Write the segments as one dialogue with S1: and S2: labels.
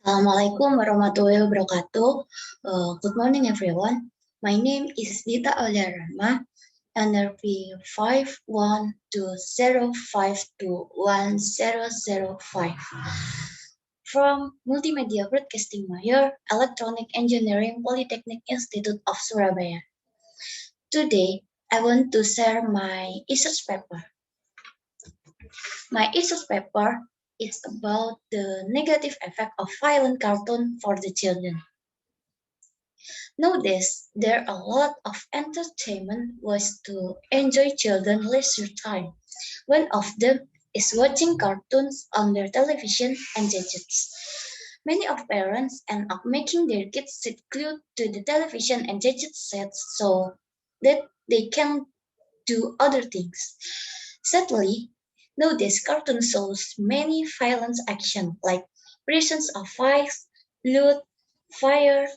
S1: Assalamualaikum warahmatullahi wabarakatuh. Good morning, everyone. My name is Dita Aulia Rahma, NRP 5120521005 from Multimedia Broadcasting Major, Electronic Engineering Polytechnic Institute of Surabaya. Today, I want to share my research paper. My research paper is about the negative effect of violent cartoon for the children. Nowadays, there are a lot of entertainment ways to enjoy children's leisure time. One of them is watching cartoons on their television and gadgets. Many of parents end up making their kids sit glued to the television and gadget sets so that they can do other things. Sadly, nowadays cartoon shows many violent action like presence of fights, blood, fire,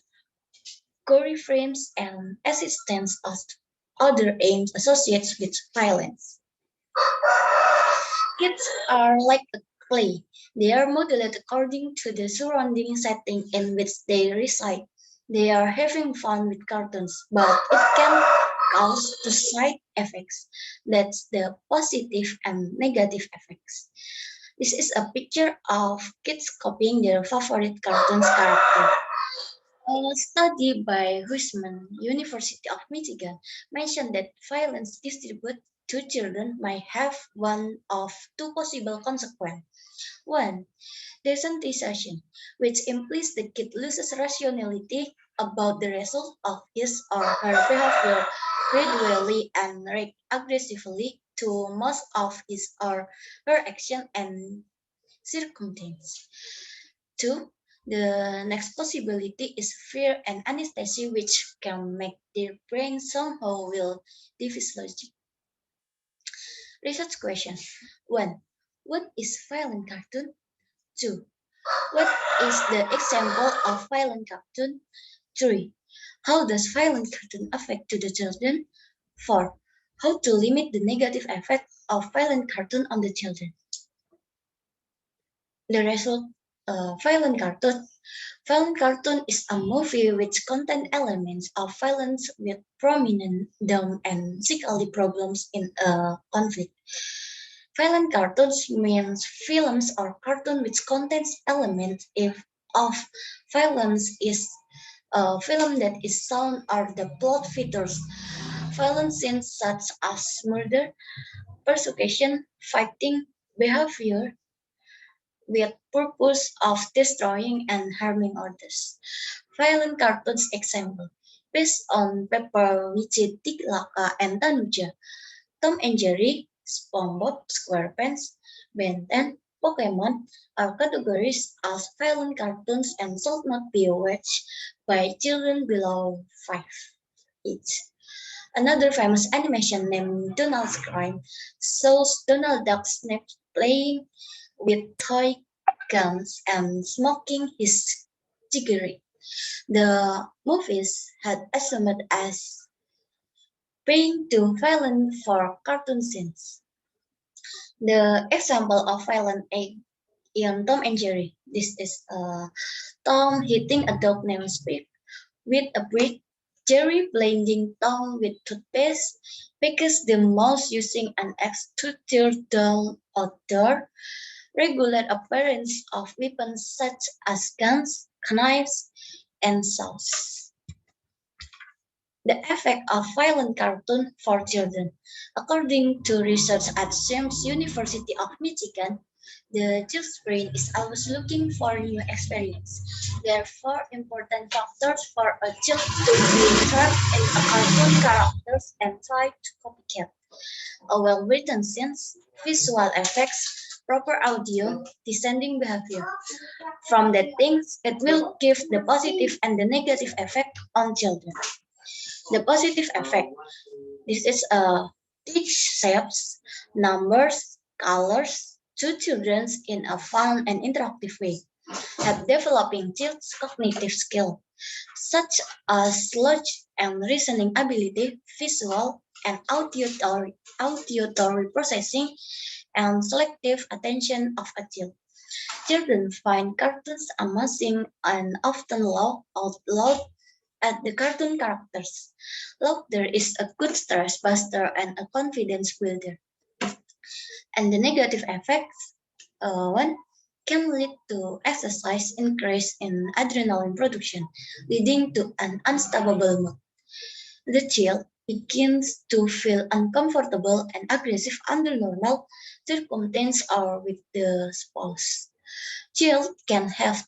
S1: gory frames, and existence of other aims associated with violence. Kids are like a clay. They are modeled according to the surrounding setting in which they reside. They are having fun with cartoons, but it can cause two side effects. That's the positive and negative effects. This is a picture of kids copying their favorite cartoons character. A study by Huisman, University of Michigan, mentioned that violence distributed to children might have one of two possible consequences. One, desensitization, which implies the kid loses rationality about the result of his or her behavior gradually and react aggressively to most of his or her action and circumstance. Two, the next possibility is fear and anesthesia, which can make their brain somehow will diffuse logic. Research question. 1. What is violent cartoon? 2. What is the example of violent cartoon? 3. How does violent cartoon affect to the children? 4. How to limit the negative effect of violent cartoon on the children? The result, violent cartoon. Violent cartoon is a movie which contains elements of violence with prominent dumb and psychological problems in a conflict. Violent cartoons means films or cartoon which contains elements if of violence is a film that is sound or the plot features violent scenes such as murder, persecution, fighting, behavior with purpose of destroying and harming others. Violent cartoons example based on paper Laka and Tanuja, Tom and Jerry, SpongeBob SquarePants, Ben 10, Pokemon are categorized as violent cartoons and should not be watched by children below 5 age. Another famous animation named Donald's Crime shows Donald Duck Snap playing with toy guns and smoking his cigarette. The movies had assumed as being too violent for cartoon scenes. The example of violent act in Tom and Jerry. This is Tom hitting a dog named Speed with a brick, Jerry blinding Tom with toothpaste, because the mouse using an axe to tear down a door, regular appearance of weapons such as guns, knives, and saws. The effect of violent cartoon for children. According to research at James University of Michigan, the child's brain is always looking for new experience. There are four important factors for a child to be trapped in a cartoon characters and try to copycat. A well-written scenes, visual effects, proper audio, descending behavior. From that things, it will give the positive and the negative effect on children. The positive effect. This is a teach shapes, numbers, colors to children in a fun and interactive way, help developing child's cognitive skill, such as logic and reasoning ability, visual and auditory processing, and selective attention of a child. Children find cartoons amusing and often laugh out loud at the cartoon characters. Laughter is a good stress buster and a confidence builder. And the negative effects, one can lead to exercise increase in adrenaline production, leading to an unstable mood. The child begins to feel uncomfortable and aggressive under normal circumstances or with the spouse. Child can have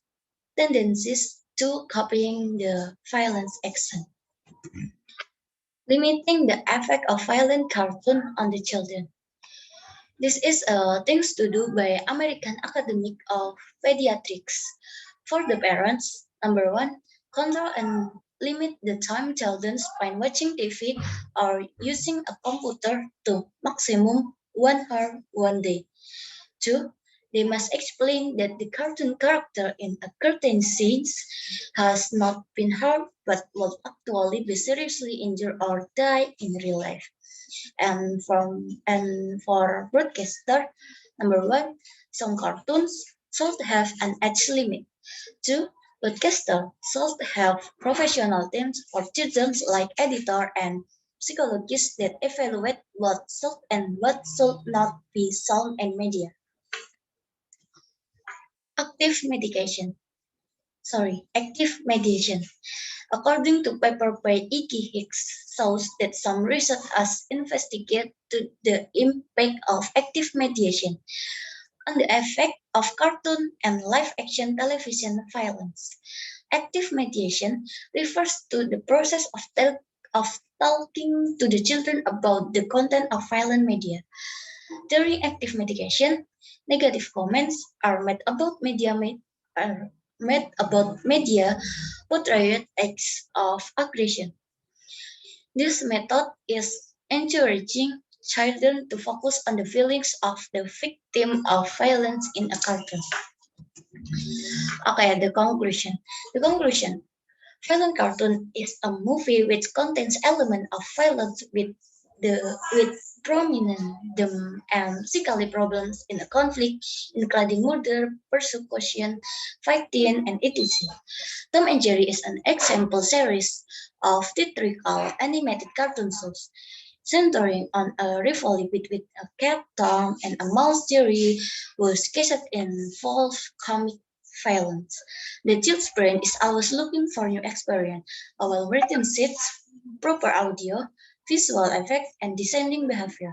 S1: tendencies to copying the violence action, limiting the effect of violent cartoon on the children. This is things to do by American Academy of Pediatrics. For the parents, number one, control and limit the time children spend watching TV or using a computer to maximum 1 hour one day. Two, they must explain that the cartoon character in a cartoon scenes has not been hurt but will actually be seriously injured or die in real life. And for broadcaster, number one, some cartoons should have an age limit. Two, broadcaster should have professional teams for children like editor and psychologists that evaluate what should and what should not be shown in media. Active medication. Active mediation. According to paper by Iki Hicks, shows that some research has investigated the impact of active mediation on the effect of cartoon and live-action television violence. Active mediation refers to the process of talking to the children about the content of violent media. During active mediation, negative comments are are made about media portrayed acts of aggression. This method is encouraging children to focus on the feelings of the victim of violence in a cartoon. Okay, the conclusion. The conclusion. Violent cartoon is a movie which contains elements of violence with prominent and physically problems in a conflict, including murder, persecution, fighting, and etc. Tom and Jerry is an example series of theatrical animated cartoon shows centering on a rivalry between a cat Tom and a mouse Jerry, whose cases involve comic violence. The child's brain is always looking for new experience, while written sheets, proper audio, visual effects, and designing behavior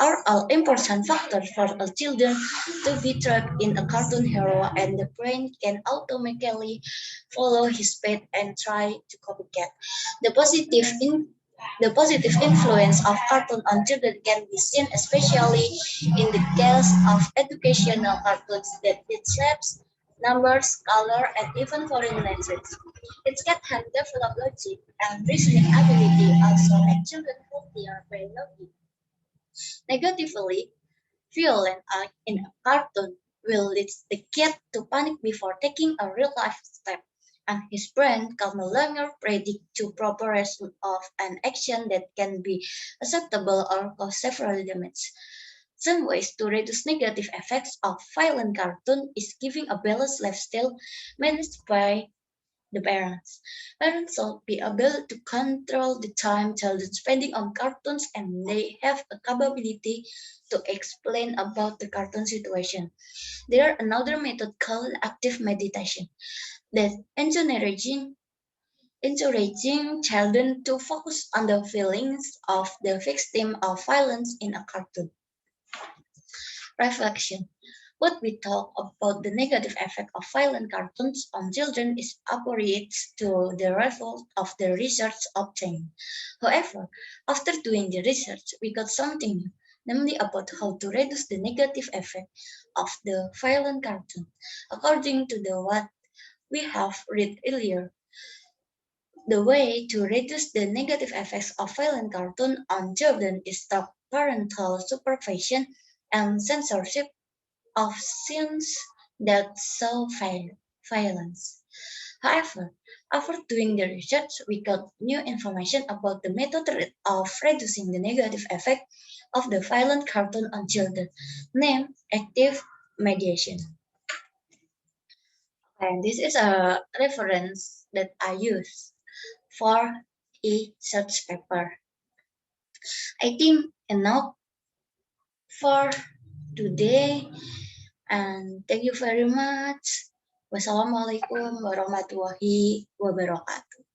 S1: are all important factors for a children to be trapped in a cartoon hero, and the brain can automatically follow his path and try to copycat. The positive in the positive influence of cartoon on children can be seen especially in the case of educational cartoons that it shapes numbers, color, and even foreign language. It can develop logic and reasoning ability, also make children healthier biologically. Negatively, violent act in a cartoon will lead the kid to panic before taking a real life step, and his brain can no longer predict the proper result of an action that can be acceptable or cause several damage. Some ways to reduce negative effects of violent cartoon is giving a balanced lifestyle managed by the parents. Parents should be able to control the time children spending on cartoons and they have a capability to explain about the cartoon situation. There are another method called active meditation that encouraging children to focus on the feelings of the victim of violence in a cartoon. Reflection. What we talk about the negative effect of violent cartoons on children is appropriate to the result of the research obtained. However, after doing the research, we got something new, namely about how to reduce the negative effect of the violent cartoon. According to the what we have read earlier, the way to reduce the negative effects of violent cartoon on children is through parental supervision and censorship of scenes that show violence. However, after doing the research, we got new information about the method of reducing the negative effect of the violent cartoon on children, named Active Mediation. And this is a reference that I use for a search paper. I think enough for today, and thank you very much. Wassalamualaikum warahmatullahi wabarakatuh.